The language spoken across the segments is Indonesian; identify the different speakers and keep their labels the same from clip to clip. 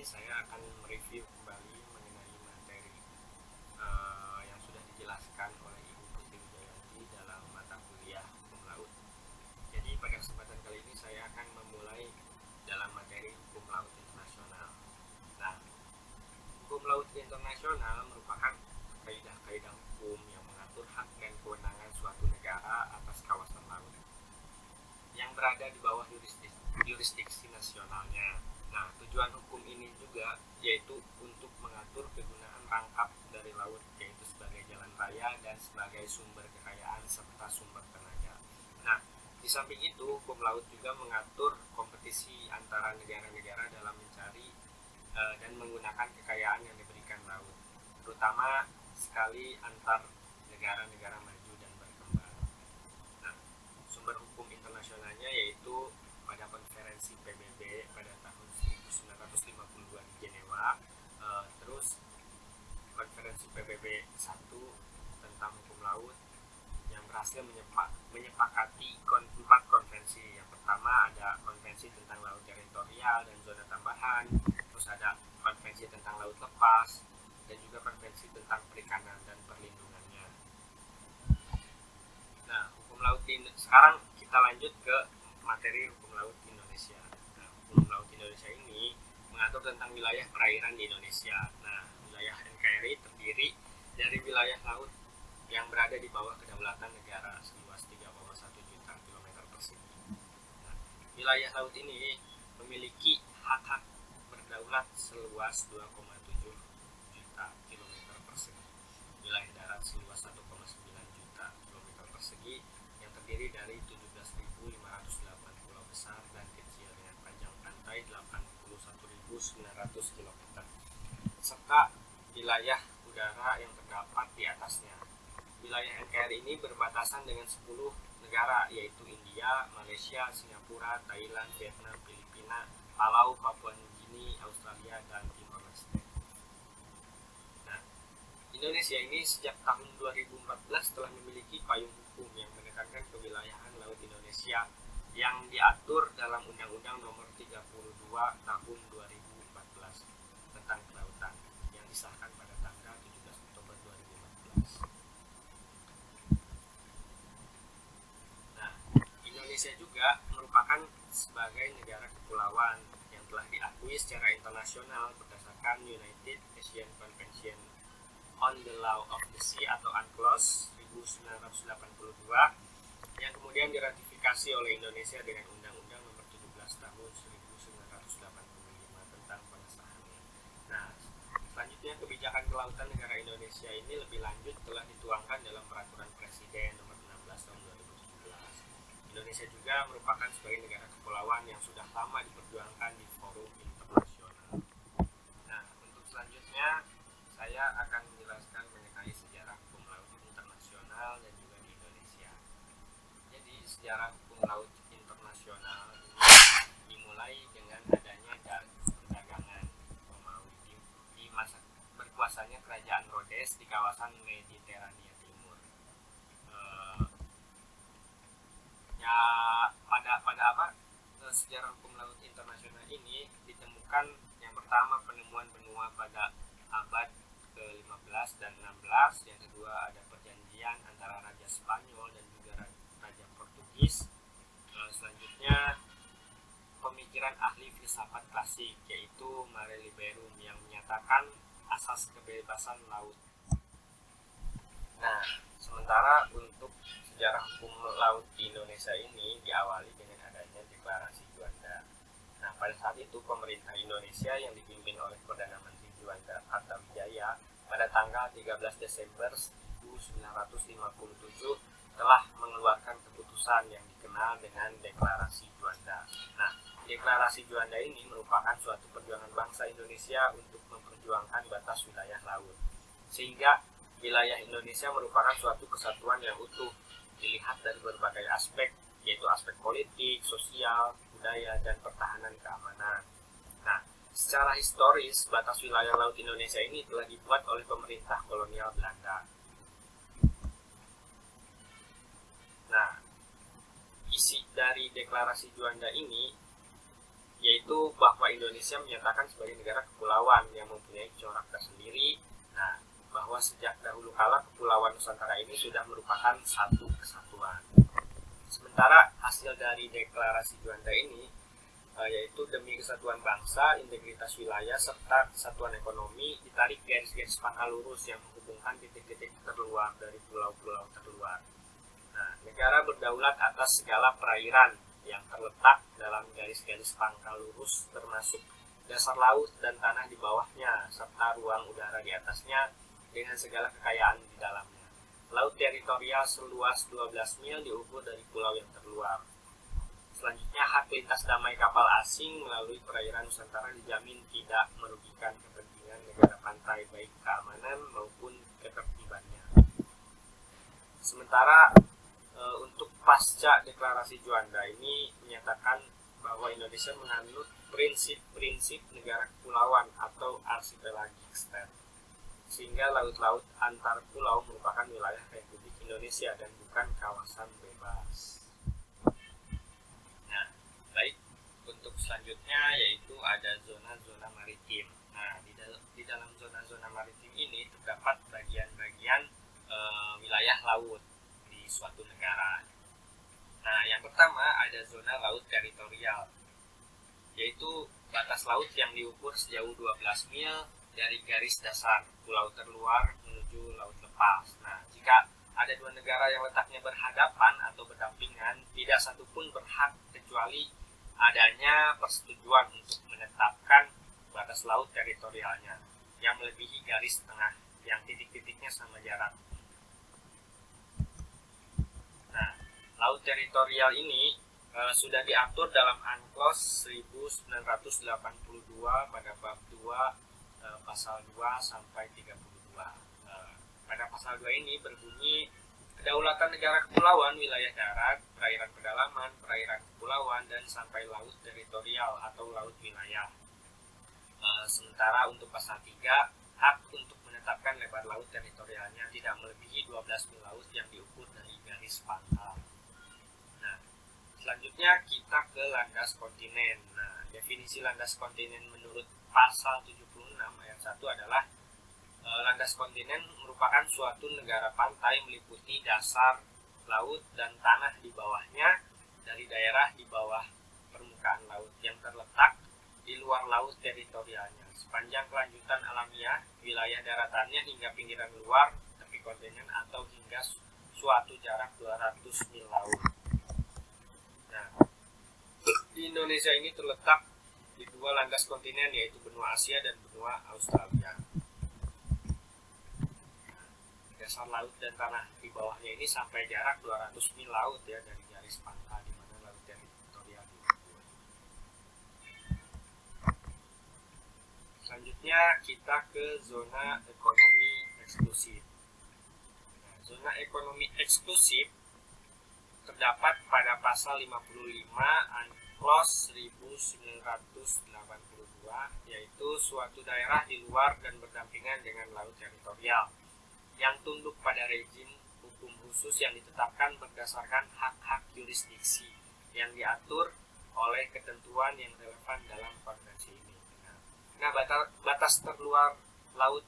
Speaker 1: saya akan mereview kembali mengenai materi yang sudah dijelaskan oleh Ibu Putri Wijayanti dalam mata kuliah Hukum Laut. Jadi pada kesempatan kali ini saya akan memulai dalam materi Hukum Laut Internasional. Nah, Hukum Laut Internasional merupakan kaidah-kaidah hukum yang mengatur hak dan kewenangan suatu negara atas kawasan laut yang berada di bawah jurisdiksi nasionalnya. Nah, tujuan hukum ini juga yaitu untuk mengatur kegunaan rangkap dari laut, yaitu sebagai jalan raya dan sebagai sumber kekayaan serta sumber tenaga. Nah, di samping itu, hukum laut juga mengatur kompetisi antara negara-negara dalam mencari dan menggunakan kekayaan yang diberikan laut, terutama sekali antar negara-negara maju dan berkembang. Nah, sumber hukum internasionalnya yaitu pada konferensi PBB pada tahun 1952 di Jenewa, terus konferensi PBB 1 tentang hukum laut yang berhasil menyepakati 4 konvensi. Yang pertama ada konvensi tentang laut teritorial dan zona tambahan, terus ada konvensi tentang laut lepas, dan juga konvensi tentang perikanan dan perlindungannya. Nah, hukum laut ini sekarang kita lanjut ke materi hukum laut Indonesia. Nah, hukum laut Indonesia ini mengatur tentang wilayah perairan di Indonesia. Nah, wilayah NKRI terdiri dari wilayah laut yang berada di bawah kedaulatan negara seluas 3,1 juta kilometer persegi. Nah, wilayah laut ini memiliki hak-hak berdaulat seluas 2,7 juta kilometer persegi. Wilayah darat seluas 1,9 juta kilometer persegi yang terdiri dari 17.508 pulau besar dan kecil dengan panjang pantai 81.900 km, serta wilayah udara yang terdapat di atasnya. Wilayah NKRI ini berbatasan dengan 10 negara, yaitu India, Malaysia, Singapura, Thailand, Vietnam, Filipina, Palau, Papua Nugini, Australia, dan Timor Leste. Nah, Indonesia ini sejak tahun 2014 telah memiliki payung hukum yang menekankan kewilayahan laut Indonesia yang diatur dalam Undang-Undang Nomor 32 Tahun 2014 tentang kelautan yang disahkan pada tanggal 17 Oktober 2014. Nah, Indonesia juga merupakan sebagai negara kepulauan yang telah diakui secara internasional berdasarkan United Nations Convention on the Law of the Sea atau UNCLOS 1982 yang kemudian diratifikasi oleh Indonesia dengan Undang-Undang Nomor 17 Tahun 1985 tentang pengesahannya. Nah, selanjutnya kebijakan kelautan negara Indonesia ini lebih lanjut telah dituangkan dalam Peraturan Presiden Nomor 16 Tahun 2017. Indonesia juga merupakan sebagai negara kepulauan yang sudah lama diperjuangkan di forum internasional. Nah, untuk selanjutnya saya akan menjelaskan mengenai sejarah hukum laut internasional dan juga di Indonesia. Jadi, sejarah hukum laut internasional ini dimulai dengan adanya perdagangan Romawi di masa berkuasanya Kerajaan Rhodes di kawasan Mediterania Timur. Sejarah hukum laut internasional ini ditemukan yang pertama penemuan benua pada abad ke-15 dan 16, yang kedua ada perjanjian antara Raja Spanyol dan juga Raja Portugis. Selanjutnya pemikiran ahli filsafat klasik yaitu Mare Liberum yang menyatakan asas kebebasan laut. Nah, sementara untuk sejarah hukum laut di Indonesia ini diawali dengan adanya Deklarasi Juanda. Nah, pada saat itu pemerintah Indonesia yang dipimpin oleh Perdana Menteri Juanda Kartawijaya pada tanggal 13 Desember 1957 telah mengeluarkan keputusan yang dikenal dengan Deklarasi Juanda. Nah, Deklarasi Juanda ini merupakan suatu perjuangan bangsa Indonesia untuk memperjuangkan batas wilayah laut, sehingga wilayah Indonesia merupakan suatu kesatuan yang utuh dilihat dari berbagai aspek, yaitu aspek politik, sosial, budaya, dan pertahanan keamanan. Nah, secara historis, batas wilayah laut Indonesia ini telah dibuat oleh pemerintah kolonial Belanda. Nah, isi dari Deklarasi Juanda ini yaitu bahwa Indonesia menyatakan sebagai negara kepulauan yang mempunyai corak tersendiri. Nah, bahwa sejak dahulu kala Kepulauan Nusantara ini sudah merupakan satu kesatuan. Sementara hasil dari deklarasi Juanda ini yaitu demi kesatuan bangsa, integritas wilayah, serta kesatuan ekonomi, ditarik garis-garis pangkal lurus yang menghubungkan titik-titik terluar dari pulau-pulau terluar. Nah, negara berdaulat atas segala perairan yang terletak dalam garis-garis pangkal lurus, termasuk dasar laut dan tanah di bawahnya, serta ruang udara di atasnya dengan segala kekayaan di dalamnya. Laut teritorial seluas 12 mil diukur dari pulau yang terluar. Selanjutnya, hak lintas damai kapal asing melalui perairan Nusantara dijamin tidak merugikan kepentingan negara pantai, baik keamanan maupun ketertibannya. Sementara untuk pasca deklarasi Juanda ini menyatakan bahwa Indonesia menganut prinsip-prinsip negara kepulauan atau archipelagic state, sehingga laut-laut antar pulau merupakan wilayah Republik Indonesia dan bukan kawasan bebas. Baik, untuk selanjutnya yaitu ada zona-zona maritim. Nah, di dalam zona-zona maritim ini terdapat bagian-bagian wilayah laut di suatu negara. Nah, yang pertama ada zona laut teritorial, yaitu batas laut yang diukur sejauh 12 mil dari garis dasar pulau terluar menuju laut lepas. Nah, jika ada dua negara yang letaknya berhadapan atau berdampingan, tidak satupun berhak kecuali adanya persetujuan untuk menetapkan batas laut teritorialnya yang melebihi garis tengah yang titik-titiknya sama jarak. Nah, laut teritorial ini sudah diatur dalam UNCLOS 1982 pada bab 2 pasal 2 sampai 32. Pada pasal 2 ini berbunyi, kedaulatan negara kepulauan, wilayah darat, perairan pedalaman, perairan kepulauan, dan sampai laut teritorial atau laut wilayah. Sementara untuk pasal 3, hak untuk menetapkan lebar laut teritorialnya tidak melebihi 12 mil laut yang diukur dari garis pangkal. Nah, selanjutnya kita ke landas kontinen. Nah, definisi landas kontinen menurut pasal 76 ayat 1 adalah landas kontinen merupakan suatu negara pantai meliputi dasar laut dan tanah di bawahnya dari daerah di bawah permukaan laut yang terletak di luar laut teritorialnya sepanjang kelanjutan alamiah wilayah daratannya hingga pinggiran luar tepi kontinen atau hingga suatu jarak 200 mil laut. Nah, di Indonesia ini terletak di dua landas kontinen, yaitu benua Asia dan benua Australia. Dasar laut dan tanah di bawahnya ini sampai jarak 200 mil laut ya dari garis pangkal di mana laut teritorial diukur. Selanjutnya kita ke zona ekonomi eksklusif. Nah, zona ekonomi eksklusif terdapat pada pasal 55 UNCLOS 1982, yaitu suatu daerah di luar dan berdampingan dengan laut teritorial yang tunduk pada rezim hukum khusus yang ditetapkan berdasarkan hak-hak yurisdiksi yang diatur oleh ketentuan yang relevan dalam konvensi ini. Nah, batas terluar laut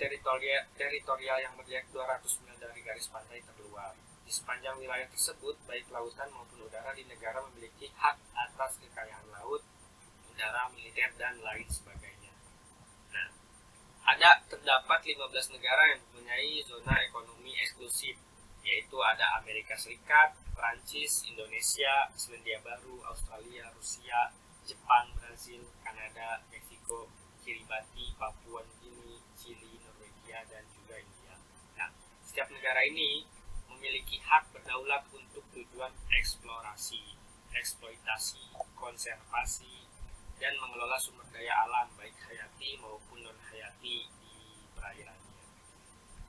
Speaker 1: teritorial yang berjarak 200 mil dari garis pantai terluar. Di sepanjang wilayah tersebut, baik lautan maupun udara di negara memiliki hak atas kekayaan laut, udara, militer, dan lain sebagainya. Nah, terdapat 15 negara yang mempunyai zona ekonomi eksklusif, yaitu ada Amerika Serikat, Prancis, Indonesia, Selandia Baru, Australia, Rusia, Jepang, Brazil, Kanada, Meksiko, Kiribati, Papua Nugini, Chili, Norwegia, dan juga India. Nah, setiap negara ini memiliki hak berdaulat untuk tujuan eksplorasi, eksploitasi, konservasi, dan mengelola sumber daya alam baik hayati maupun non-hayati di perairannya,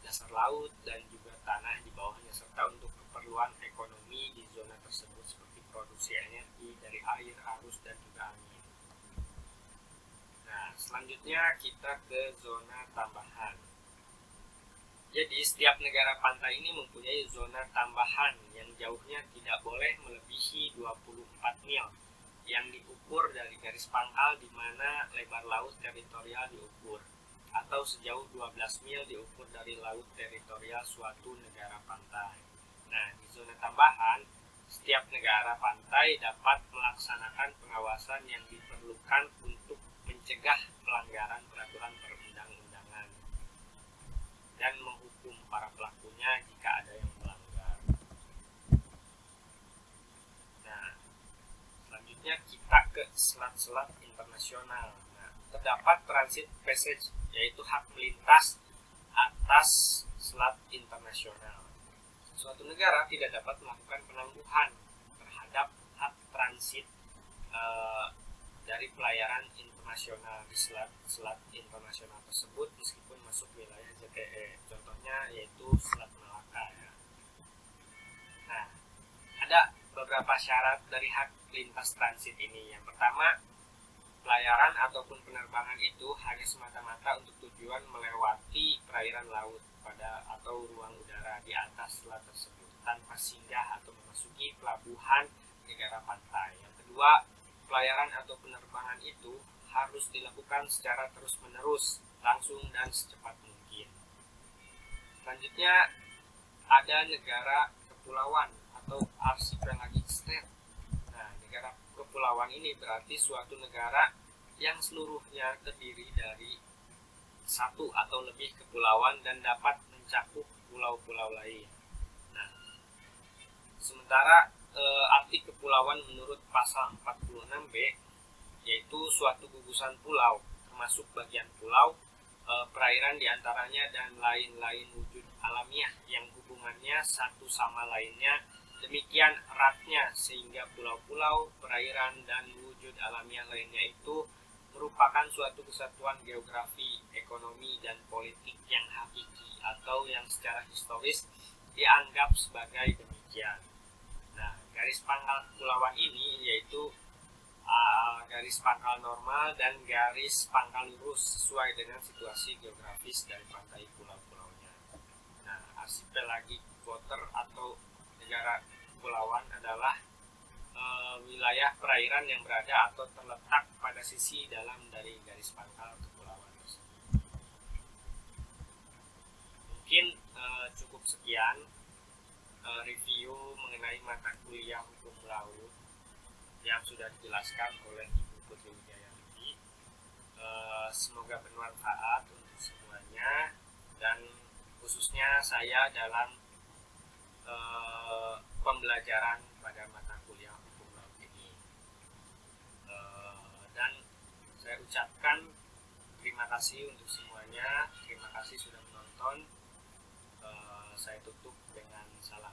Speaker 1: dasar laut dan juga tanah di bawahnya, serta untuk keperluan ekonomi di zona tersebut seperti produksi energi dari air, arus, dan juga angin. Nah, selanjutnya kita ke zona tambahan. Jadi setiap negara pantai ini mempunyai zona tambahan yang jauhnya tidak boleh melebihi 24 mil, yang diukur dari garis pangkal di mana lebar laut teritorial diukur, atau sejauh 12 mil diukur dari laut teritorial suatu negara pantai. Nah, di zona tambahan, setiap negara pantai dapat melaksanakan pengawasan yang diperlukan untuk mencegah pelanggaran peraturan perundang-undangan dan menghukum para pelakunya jika ada yang melanggar. Nah, selanjutnya kita ke selat-selat internasional. Nah, terdapat transit passage, yaitu hak melintas atas selat internasional. Suatu negara tidak dapat melakukan penangguhan terhadap hak transit dari pelayaran internasional di selat internasional tersebut meskipun masuk wilayah ZTE. Contohnya yaitu Selat Malaka ya. Nah, ada beberapa syarat dari hak lintas transit ini. Yang pertama, pelayaran ataupun penerbangan itu hanya semata-mata untuk tujuan melewati perairan laut atau ruang udara di atas selat tersebut tanpa singgah atau memasuki pelabuhan negara pantai. Yang kedua, pelayaran atau penerbangan itu harus dilakukan secara terus-menerus, langsung dan secepat mungkin. Selanjutnya, ada negara kepulauan atau archipelagic state. Nah, negara kepulauan ini berarti suatu negara yang seluruhnya terdiri dari satu atau lebih kepulauan dan dapat mencakup pulau-pulau lain. Nah, sementara arti kepulauan menurut pasal 46B yaitu suatu gugusan pulau, termasuk bagian pulau, perairan diantaranya dan lain-lain wujud alamiah yang hubungannya satu sama lainnya demikian eratnya sehingga pulau-pulau, perairan, dan wujud alamiah lainnya itu merupakan suatu kesatuan geografi, ekonomi, dan politik yang hakiki atau yang secara historis dianggap sebagai demikian. Nah, garis pangkal kepulauan ini yaitu garis pangkal normal dan garis pangkal lurus sesuai dengan situasi geografis dari pantai pulau-pulaunya. Nah, archipelagic water atau negara kepulauan adalah wilayah perairan yang berada atau terletak pada sisi dalam dari garis pangkal kepulauan tersebut. Mungkin cukup sekian review mengenai mata kuliah hukum laut yang sudah dijelaskan oleh Ibu Putri Wijayanti. Semoga bermanfaat untuk semuanya dan khususnya saya dalam pembelajaran pada mata kuliah hukum laut ini. Dan saya ucapkan terima kasih untuk semuanya. Terima kasih sudah menonton. Saya tutup dengan salam